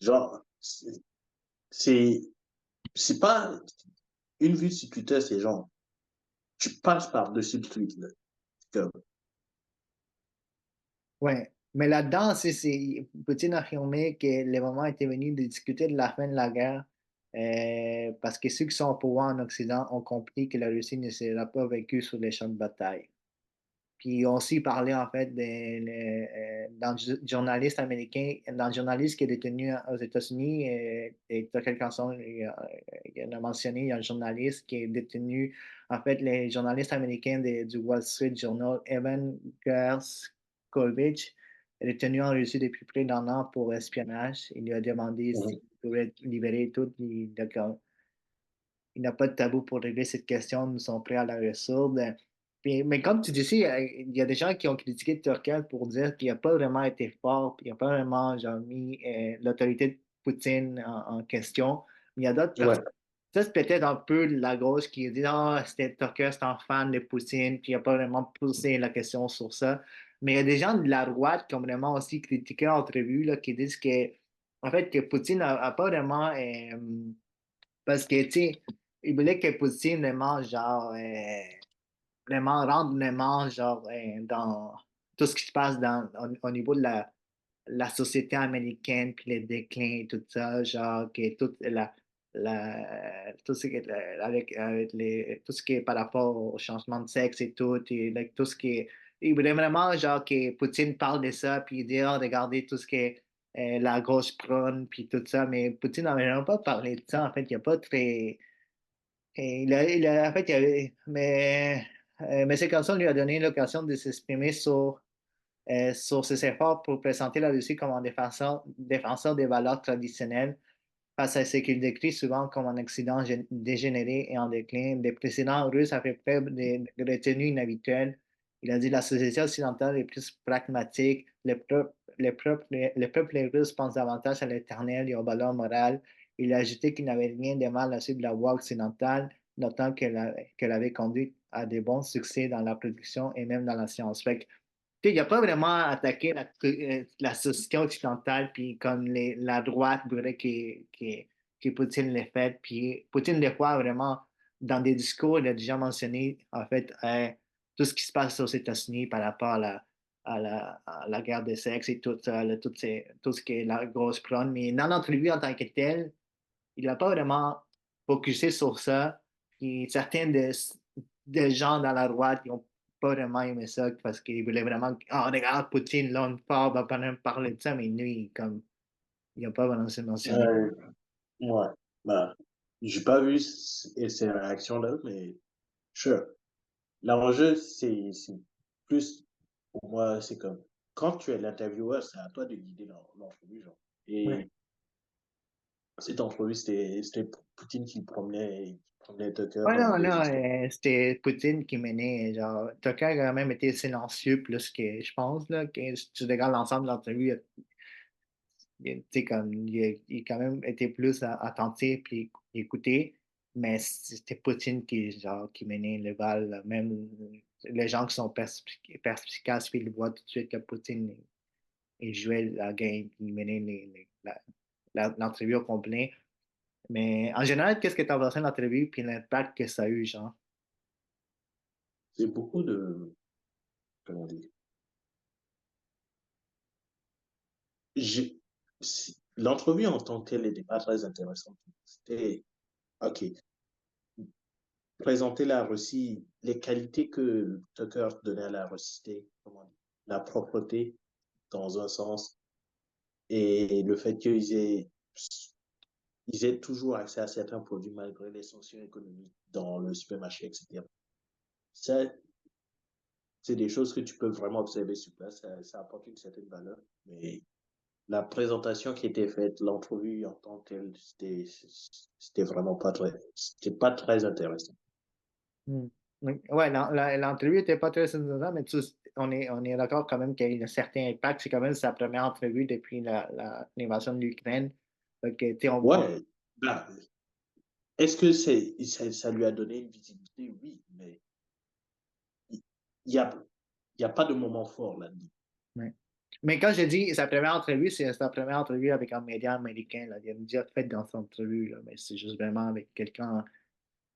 Genre, c'est, c'est pas une vue sur Twitter, c'est genre, tu passes par-dessus le tweet, là. Comme, ouais. Mais là-dedans, Poutine a affirmé que le moment était venu de discuter de la fin de la guerre parce que ceux qui sont au pouvoir en Occident ont compris que la Russie ne sera pas vaincue sur les champs de bataille. Puis on aussi parlait en fait d'un journaliste américain, d'un journaliste qui est détenu aux États-Unis. Et Tucker Carlson il a mentionné, il y a un journaliste qui est détenu, en fait, les journalistes américains du Wall Street Journal, Evan Gershkovich, est détenu en Russie depuis près d'un an pour espionnage. Il lui a demandé s'il mhm. pouvait être libéré tout. Il n'a pas de tabou pour régler cette question, nous sommes prêts à la résoudre. Mais comme tu dis, il y a des gens qui ont critiqué Turquie pour dire qu'il n'a pas vraiment été fort, puis il n'a pas vraiment genre, mis l'autorité de Poutine en question. Mais il y a d'autres Ouais, personnes. Ça, c'est peut-être un peu la gauche qui dit ah, c'était Turquie, c'est un fan de Poutine, puis il n'a pas vraiment poussé la question sur ça. Mais il y a des gens de la droite qui ont vraiment aussi critiqué l'entrevue, là, qui disent que, en fait, que Poutine n'a pas vraiment. Parce que, tu sais, il voulait que Poutine le mange, genre, vraiment rendre le mange, genre, dans tout ce qui se passe au niveau de la société américaine, puis les déclins, tout ça, genre, que toute tout ce qui est, avec tout ce qui est par rapport au changement de sexe et tout, et tout ce qui est. Il voulait vraiment, genre, que Poutine parle de ça, puis il dit, ah, regardez tout ce qui est la gauche prône, puis tout ça, mais Poutine n'avait vraiment pas parlé de ça, en fait, il n'a pas très. Et en fait, mais c'est comme ça, on lui a donné l'occasion de s'exprimer sur ses efforts pour présenter la Russie comme un défenseur des valeurs traditionnelles face à ce qu'il décrit souvent comme un Occident dégénéré et en déclin. Les présidents russes avaient fait preuve de retenue inhabituelle Il a dit la société occidentale est plus pragmatique, les peuples russes pensent davantage à l'éternel et aux valeurs morales. Il a ajouté qu'il n'avait rien de mal à suivre la voie occidentale, notant qu'elle avait conduit à de bons succès dans la production et même dans la science. Fait que, il n'a pas vraiment attaqué la société occidentale, puis comme la droite voudrait que Poutine l'ait fait. Puis Poutine, des fois, vraiment, dans des discours, il a déjà mentionné, en fait, tout ce qui se passe aux États-Unis par rapport à la guerre des sexes et tout ça, tout ce qui est la grosse prône. Mais dans l'entrevue en tant que telle, il n'a pas vraiment focusé sur ça. Puis certains des gens dans la droite, ils n'ont pas vraiment aimé ça parce qu'ils voulaient vraiment, oh, regarde, Poutine, là, on va pas même parler de ça, mais lui, comme, il n'a pas vraiment mentionné. Euh, ouais, bah, j'ai pas vu ces réactions-là, mais sure. L'enjeu, c'est plus, pour moi, c'est comme, quand tu es l'intervieweur, c'est à toi de guider l'entrevue, genre. Ouais. Et cette entrevue, c'était Poutine qui promenait Tucker Ouais, dans non, des non, histoires. c'était Poutine qui menait. Genre, Tucker a quand même été silencieux plus que je pense, là, que si tu regardes l'ensemble de l'entrevue, tu sais, comme, il a quand même été plus attentif puis écouté, mais c'était Poutine qui menait le bal, là. Même les gens qui sont perspicaces, puis ils voient tout de suite que Poutine il jouait la game, il menait l'entrevue au complet. Mais en général, qu'est-ce que tu as pensé de l'entrevue puis l'impact que ça a eu, genre? C'est beaucoup de, comment dire, j'ai- l'entrevue en tant que telle n'était pas très intéressante. C'était, OK, présenter la Russie, les qualités que Tucker donnait à la Russie, c'était, comment dire, la propreté dans un sens et le fait qu'ils aient toujours accès à certains produits malgré les sanctions économiques dans le supermarché, etc. Ça, c'est des choses que tu peux vraiment observer sur place. Ça apporte une certaine valeur. Mais la présentation qui était faite, l'entrevue en tant que telle, c'était vraiment c'était pas très intéressant. Hmm. Oui. Ouais, l'entrevue n'était pas très intéressante, mais on est d'accord quand même qu'il y a eu un certain impact. C'est quand même sa première entrevue depuis l'invasion de l'Ukraine. Donc, tu sais, Ouais, bah, est-ce que ça lui a donné une visibilité? Oui, mais il n'y a, il y a pas de moment fort là-dedans. ouais. Mais quand je dis sa première entrevue, c'est sa première entrevue avec un média américain, là. Il a déjà fait dans son entrevue, là, mais c'est juste vraiment avec quelqu'un,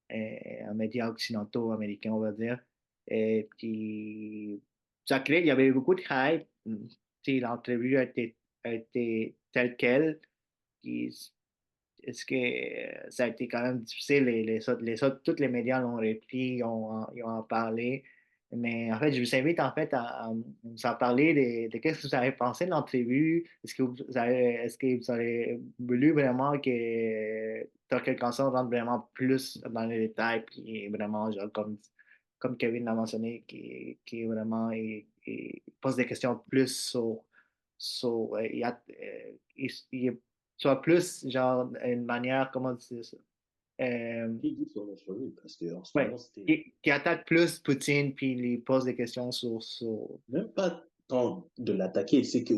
un média occidentaux américain, on va dire. Et puis, ça crée, il y avait beaucoup de hype. Tu sais, l'entrevue a été telle qu'elle. Puis, est-ce que ça a été quand même difficile? Tous les médias l'ont repris, ils ont en parlé. Mais en fait, je vous invite en fait à nous en parler de qu'est-ce que vous avez pensé de l'entrevue. Est-ce que vous avez voulu vraiment que Tucker Carlson rentre vraiment plus dans les détails, puis vraiment, genre, comme Kevin l'a mentionné, qui vraiment pose des questions plus il soit plus, genre, une manière, comment dire ça? Euh, Qui dit son entrevue? Parce qu'en ce ouais, moment, c'était qui attaque plus Poutine, puis il lui pose des questions sur. même pas tant de l'attaquer, c'est que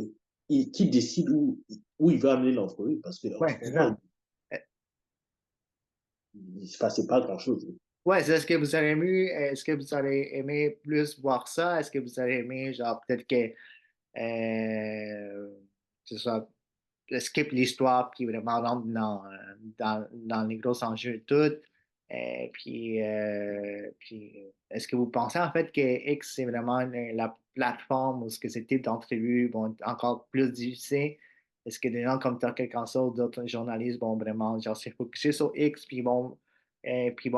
qui décide où il va amener l'entrevue. Parce qu'en ce Ouais, c'est moment, ça. Euh, il ne se passait pas grand-chose. Ouais, est-ce que vous auriez aimé plus voir ça? Est-ce que vous auriez aimé, genre, peut-être que ce soit skip l'histoire, puis vraiment rentre dans les gros enjeux et tout. Puis, est-ce que vous pensez en fait que X, c'est vraiment la plateforme où ce que ce type d'entrevues vont être encore plus difficiles? Est-ce que des gens comme Tucker Carlson ou d'autres journalistes vont vraiment genre, se focusser sur X, puis vont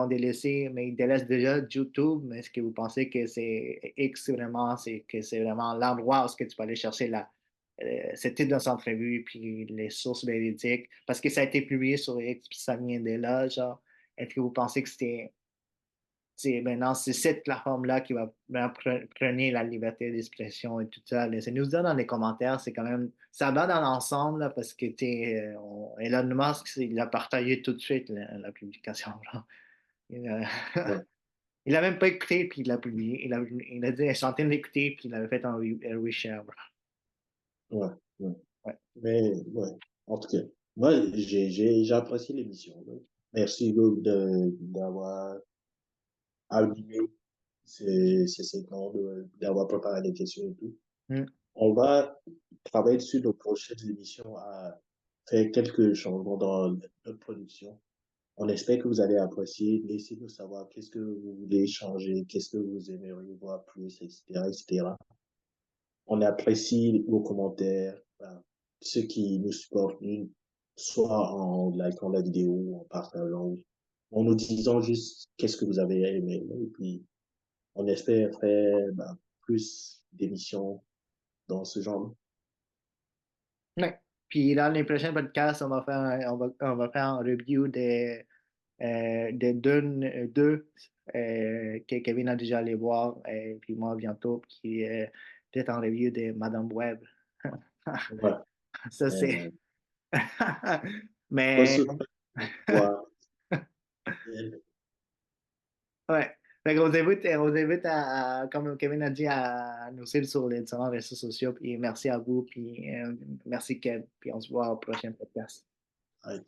délaisser, mais ils délaissent déjà YouTube, mais est-ce que vous pensez que c'est X vraiment, que c'est vraiment l'endroit où ce que tu peux aller chercher ce type d'entrevue, puis les sources véridiques, parce que ça a été publié sur X, puis ça vient de là, genre, est-ce que vous pensez que maintenant, c'est cette plateforme-là qui va vraiment prôner la liberté d'expression et tout ça? Laissez-nous dire dans les commentaires, c'est quand même, ça va dans l'ensemble, là, parce que, Elon Musk, il a partagé tout de suite la publication, là. Il a- Ouais. Il a même pas écouté, puis il l'a publié. Il a dit, je suis en train d'écouter, puis il avait fait un reshare. Ouais, ouais. Ouais. Mais, ouais, en tout cas, moi, j'ai apprécié l'émission. Donc, merci d'avoir animé ces segments, d'avoir préparé les questions et tout. Mm. On va travailler sur nos prochaines émissions à faire quelques changements dans notre production. On espère que vous allez apprécier. Laissez-nous savoir qu'est-ce que vous voulez changer, qu'est-ce que vous aimeriez voir plus, etc., etc. On apprécie vos commentaires, voilà, ceux qui nous supportent, soit en likant la vidéo, en partageant, en nous disant juste qu'est-ce que vous avez aimé. Et puis, on espère faire plus d'émissions dans ce genre. Ouais. Puis dans les prochains podcasts, on va faire un review de Dune 2 que Kevin a déjà allé voir, puis moi bientôt, puis peut-être un review de Madame Web. Ouais. Ça, c'est. Euh, Mais, Ressources pour voir. ouais. Fait qu'on on vous invite comme Kevin a dit, à nous suivre sur les différents réseaux sociaux. Puis merci à vous, puis merci Kev, puis on se voit au prochain podcast. Ouais.